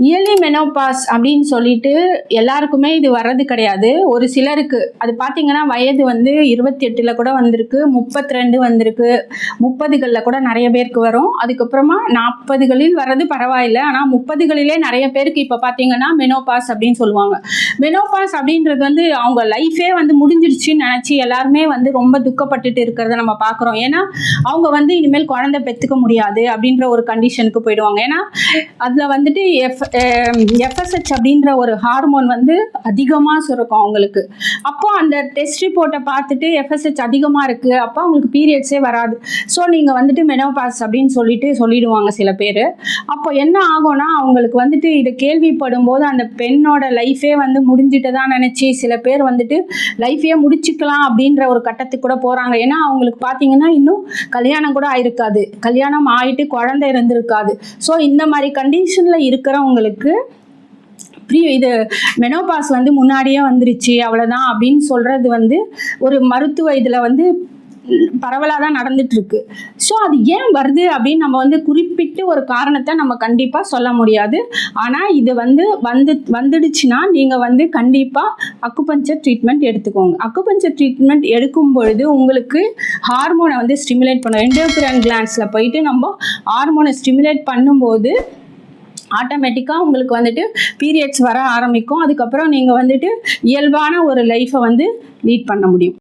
Yearly menopause அப்படின்னு சொல்லிட்டு எல்லாருக்குமே இது வர்றது கிடையாது. ஒரு சிலருக்கு அது பார்த்தீங்கன்னா வயது வந்து 28ல் கூட வந்திருக்கு, 32 வந்திருக்கு, 30களில் கூட நிறைய பேருக்கு வரும். அதுக்கப்புறமா 40களில் வர்றது பரவாயில்ல. ஆனால் 30களிலே நிறைய பேருக்கு இப்போ பார்த்தீங்கன்னா மெனோபாஸ் அப்படின்னு சொல்லுவாங்க. மெனோபாஸ் அப்படின்றது வந்து அவங்க லைஃபே வந்து முடிஞ்சிருச்சுன்னு நினச்சி எல்லாருமே வந்து ரொம்ப துக்கப்பட்டுட்டு இருக்கிறத நம்ம பார்க்குறோம். ஏன்னா அவங்க வந்து இனிமேல் குழந்தை பெற்றுக்க முடியாது அப்படின்ற ஒரு கண்டிஷனுக்கு போயிடுவாங்க. ஏன்னா அதில் வந்துட்டு எஃப்எஸ்ஹெச் அப்படின்ற ஒரு ஹார்மோன் வந்து அதிகமாக சுரக்கும் அவங்களுக்கு. அப்போ அந்த டெஸ்ட் ரிப்போர்ட்டை பார்த்துட்டு எஃப்எஸ்ஹெச் அதிகமாக இருக்குது, அப்போ அவங்களுக்கு பீரியட்ஸே வராது. ஸோ நீங்கள் வந்துட்டு மெனோபாஸ் அப்படின்னு சொல்லிடுவாங்க சில பேர். அப்போ என்ன ஆகும்னா அவங்களுக்கு வந்துட்டு இதை கேள்விப்படும் போது அந்த பெண்ணோட லைஃபே வந்து முடிஞ்சிட்டு தான் நினச்சி சில பேர் வந்துட்டு லைஃபையே முடிச்சுக்கலாம் அப்படின்ற ஒரு கட்டத்துக்கு கூட போகிறாங்க. ஏன்னா அவங்களுக்கு பார்த்தீங்கன்னா இன்னும் கல்யாணம் கூட ஆயிருக்காது, கல்யாணம் ஆகிட்டு குழந்தை இருந்திருக்காது. ஸோ இந்த மாதிரி கண்டிஷனில் இருக்கிறவங்களுக்கு இது மெனோபாஸ் வந்து முன்னாடியே வந்துருச்சு அவ்வளோதான் அப்படின்னு சொல்கிறது வந்து ஒரு மருத்துவ இதில் வந்து பரவலாக தான் நடந்துட்டு இருக்கு. ஸோ அது ஏன் வருது அப்படின்னு நம்ம வந்து குறிப்பிட்டு ஒரு காரணத்தை நம்ம கண்டிப்பாக சொல்ல முடியாது. ஆனால் இது வந்துடுச்சுன்னா நீங்கள் வந்து கண்டிப்பாக அக்குபஞ்சர் ட்ரீட்மெண்ட் எடுத்துக்கோங்க. அக்குபஞ்சர் ட்ரீட்மெண்ட் எடுக்கும் பொழுது உங்களுக்கு ஹார்மோனை வந்து ஸ்டிமுலேட் பண்ணும். எண்டோக்ரைன் கிளாண்ட்ஸில் போயிட்டு நம்ம ஹார்மோனை ஸ்டிமுலேட் பண்ணும்போது ஆட்டோமேட்டிக்காக உங்களுக்கு வந்துட்டு பீரியட்ஸ் வர ஆரம்பிக்கும். அதுக்கப்புறம் நீங்கள் வந்துட்டு இயல்பான ஒரு லைஃப்பை வந்து லீட் பண்ண முடியும்.